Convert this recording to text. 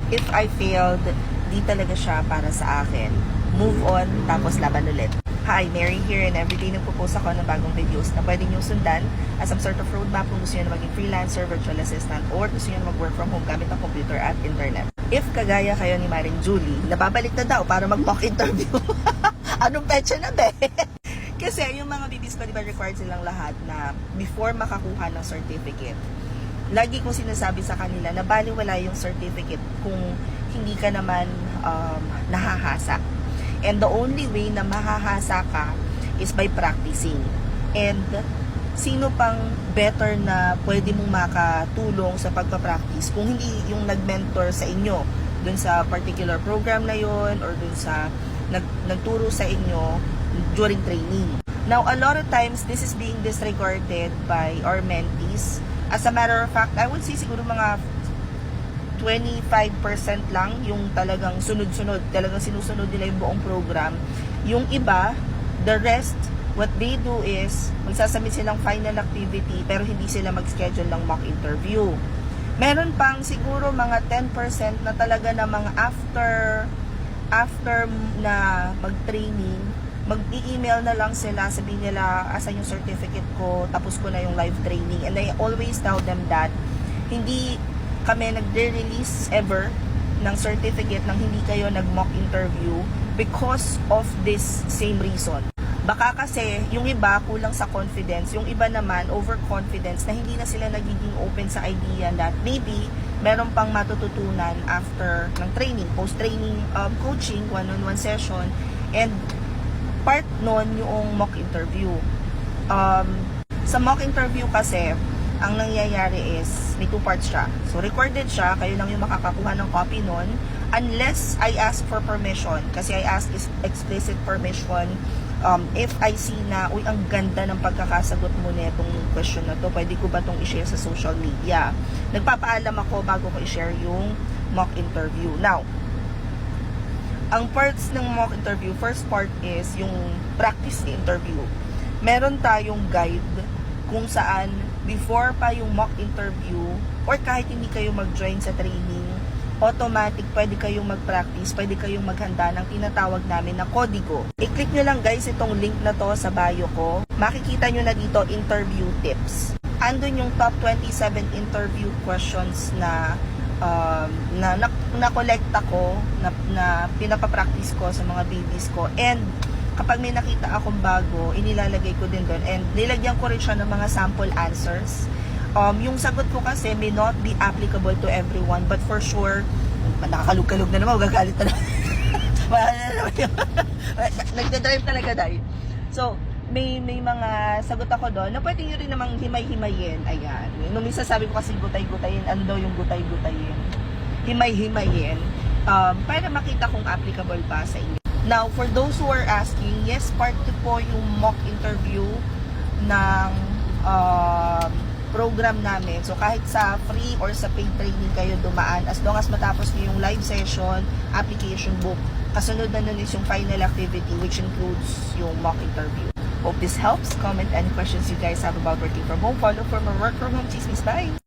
If I failed, di talaga siya para sa akin. Move on, tapos laban ulit. Hi, Mary here, and everyday nagpo-post ako ng bagong videos na pwede nyo sundan as some sort of roadmap kung gusto nyo na maging freelancer, virtual assistant, or gusto nyo na mag-work from home gamit ang computer at internet. If kagaya kayo ni Maring Julie, nababalik na daw para mag-mock interview. Anong petsa na be? Kasi yung mga BBs ko, di ba required silang lahat na before makakuha ng certificate, lagi kong sinasabi sa kanila na baliwala yung certificate kung hindi ka naman nahahasa. And the only way na mahahasa ka is by practicing. And sino pang better na pwede mong makatulong sa pagpapractice kung hindi yung nag-mentor sa inyo dun sa particular program na yon or dun sa nagturo sa inyo during training. Now, a lot of times, this is being disregarded by our mentees. As a matter of fact, I would say siguro mga 25% lang yung talagang sunod-sunod, talagang sinusunod nila yung buong program. Yung iba, the rest, what they do is, magsasubmit silang final activity pero hindi sila mag-schedule ng mock interview. Meron pang siguro mga 10% na talaga na mga after na mag-training, mag-i-email na lang sila, sabihin nila, asan yung certificate ko, tapos ko na yung live training. And I always tell them that hindi kami nag-release ever ng certificate nang hindi kayo nag-mock interview because of this same reason. Baka kasi yung iba kulang sa confidence, yung iba naman overconfidence na hindi na sila nagiging open sa idea that maybe meron pang matututunan after ng training, post-training coaching, one-on-one session, and part nun yung mock interview. Sa mock interview kasi, ang nangyayari is, may 2 parts siya. So, recorded siya, kayo lang yung makakakuha ng copy nun, unless I ask for permission. Kasi I ask is explicit permission. If I see na, uy, ang ganda ng pagkakasagot mo na itong question na to, pwede ko ba itong i-share sa social media? Nagpapaalam ako bago ko i-share yung mock interview. Now, ang parts ng mock interview, first part is yung practice interview. Meron tayong guide kung saan before pa yung mock interview or kahit hindi kayo mag-join sa training, automatic pwede kayong mag-practice, pwede kayong maghanda ng tinatawag namin na kodigo. I-click nyo lang guys itong link na to sa bio ko. Makikita nyo na dito interview tips. Andun yung top 27 interview questions na na-collecta ko, na pinapapractice ko sa mga babies ko. And kapag may nakita akong bago, inilalagay ko din doon. And nilagyan ko rin siya ng mga sample answers. Yung sagot ko kasi may not be applicable to everyone, but for sure, nakakalug-kalug na naman, magagalit na naman. Nagdadrive talaga dahil. So, may mga sagot ako doon na pwede nyo rin namang himay-himayin. Ayan. Nung minsan sabi ko kasi gutay-gutayin, ano daw yung gutay-gutayin? Himay-himayin. Para makita kung applicable pa sa inyo. Now, for those who are asking, yes, part 2 po yung mock interview ng program namin. So, kahit sa free or sa paid training kayo dumaan, as long as matapos nyo yung live session, application book, kasunod na nun is yung final activity, which includes yung mock interview. Hope this helps. Comment any questions you guys have about working from home. Follow for more work from home chismis. Bye!